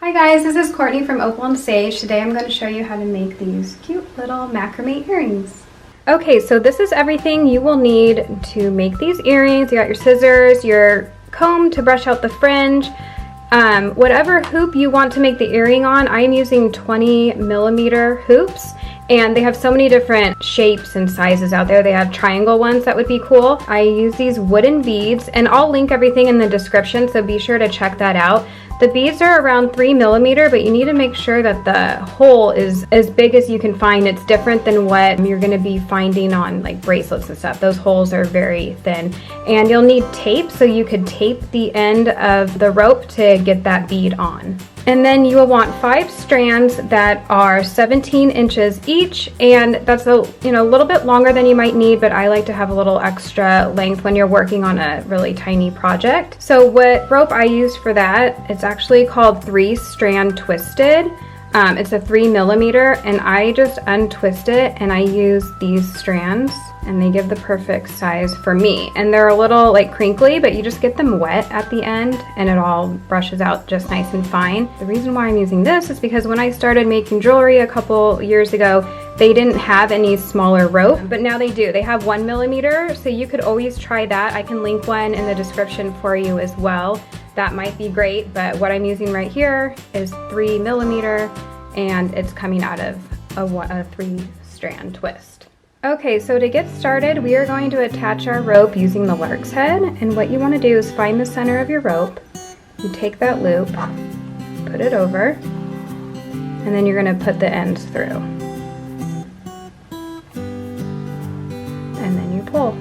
Hi guys, this is Courtney from Opal and Sage. Today I'm going to show you how to make these cute little macrame earrings. Okay, so this is everything you will need to make these earrings. You got your scissors, your comb to brush out the fringe, whatever hoop you want to make the earring on. I am using 20mm hoops. And they have so many different shapes and sizes out there. They have triangle ones that would be cool. I use these wooden beads, and I'll link everything in the description, so be sure to check that out. The beads are around 3mm, but you need to make sure that the hole is as big as you can find. It's different than what you're gonna be finding on like bracelets and stuff. Those holes are very thin. And you'll need tape, so you could tape the end of the rope to get that bead on. And then you will want 5 strands that are 17 inches each, and that's a little bit longer than you might need, but I like to have a little extra length when you're working on a really tiny project. So what rope I use for that, it's actually called 3-strand twisted. It's a 3mm, and I just untwist it and I use these strands, and they give the perfect size for me. And they're a little like crinkly, but you just get them wet at the end and it all brushes out just nice and fine. The reason why I'm using this is because when I started making jewelry a couple years ago, they didn't have any smaller rope, but now they do. They have 1mm, so you could always try that. I can link one in the description for you as well. That might be great, but what I'm using right here is 3mm, and it's coming out of a 3-strand twist. Okay, so to get started, we are going to attach our rope using the lark's head, and what you want to do is find the center of your rope. You take that loop, put it over, and then you're going to put the ends through. And then you pull.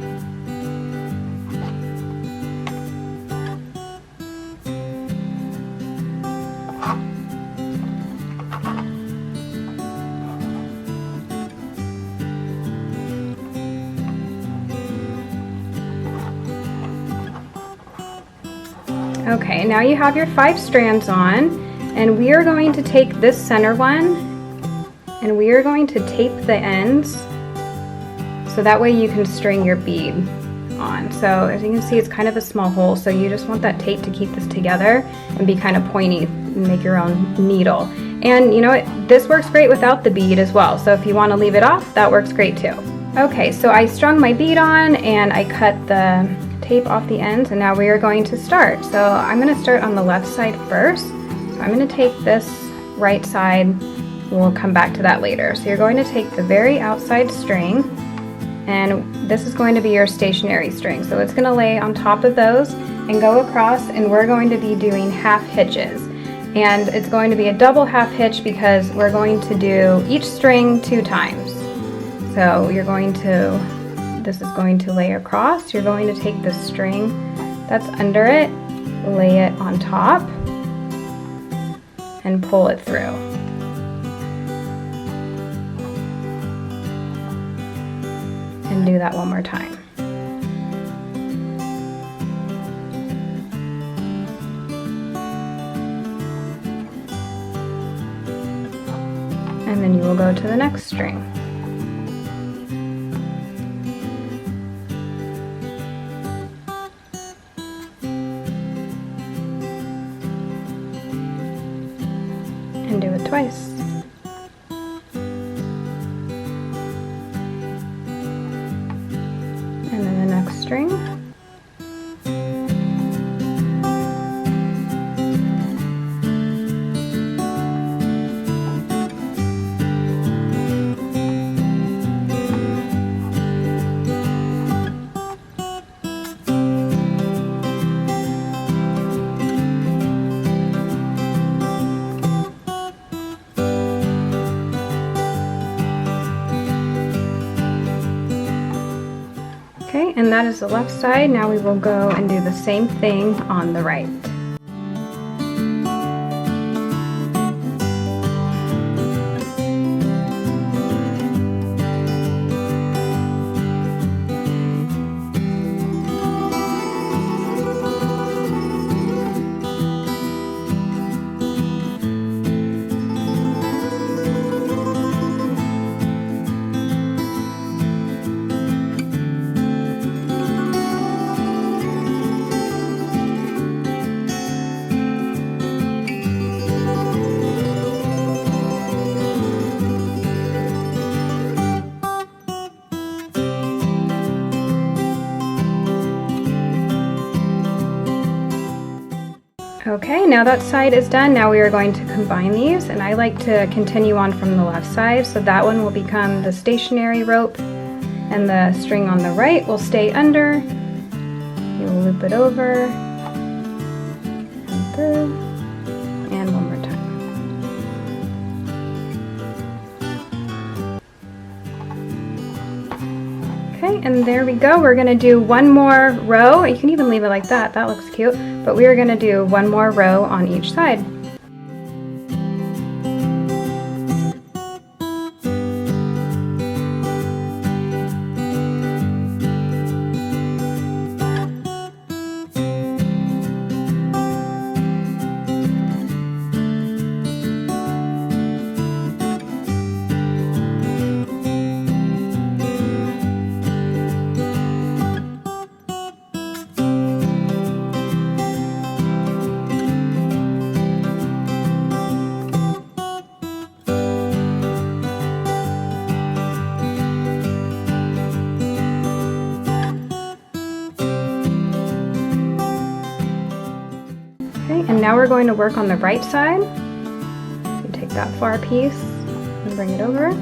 Okay, now you have your 5 strands on, and we are going to take this center one and we are going to tape the ends so that way you can string your bead on. So as you can see, it's kind of a small hole, so you just want that tape to keep this together and be kind of pointy and make your own needle. And you know what, this works great without the bead as well, so if you want to leave it off, that works great too. Okay, so I strung my bead on and I cut the tape off the ends, and now we are going to start. So I'm going to start on the left side first. So I'm going to take this right side, we'll come back to that later. So you're going to take the very outside string, and this is going to be your stationary string. So it's going to lay on top of those and go across, and we're going to be doing half hitches. And it's going to be a double half hitch because we're going to do each string 2 times. So you're going to, this is going to lay across. You're going to take the string that's under it, lay it on top, and pull it through. And do that one more time. And then you will go to the next string. And do it twice. And then the next string. Okay, and that is the left side. Now we will go and do the same thing on the right. Okay, now that side is done. Now we are going to combine these, and I like to continue on from the left side, so that one will become the stationary rope, and the string on the right will stay under. You will loop it over, and through, and one more time. Okay, and there we go. We're gonna do one more row. You can even leave it like that. That looks cute. But we are gonna do one more row on each side. Okay, and now we're going to work on the right side. You take that far piece and bring it over.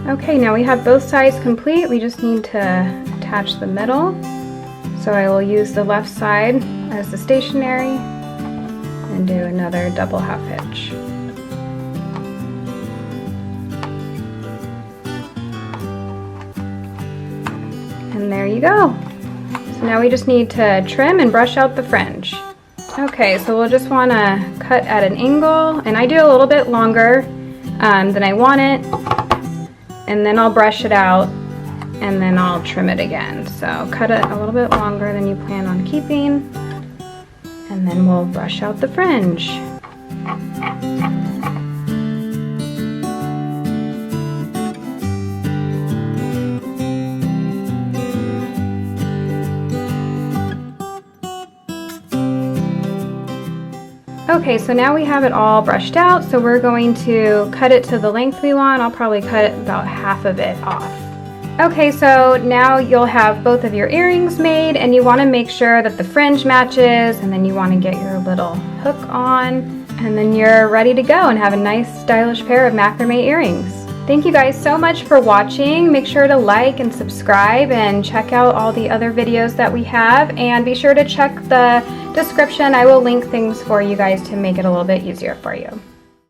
Okay, now we have both sides complete. We just need to attach the middle. So I will use the left side as the stationary and do another double half hitch. And there you go. So now we just need to trim and brush out the fringe. Okay, so we'll just want to cut at an angle, and I do a little bit longer than I want it. And then I'll brush it out, and then I'll trim it again. So cut it a little bit longer than you plan on keeping, and then we'll brush out the fringe. Okay, so now we have it all brushed out, so we're going to cut it to the length we want. I'll probably cut about half of it off. Okay, so now you'll have both of your earrings made, and you want to make sure that the fringe matches, and then you want to get your little hook on, and then you're ready to go and have a nice stylish pair of macrame earrings. Thank you guys so much for watching. Make sure to like and subscribe and check out all the other videos that we have, and be sure to check the description. I will link things for you guys to make it a little bit easier for you.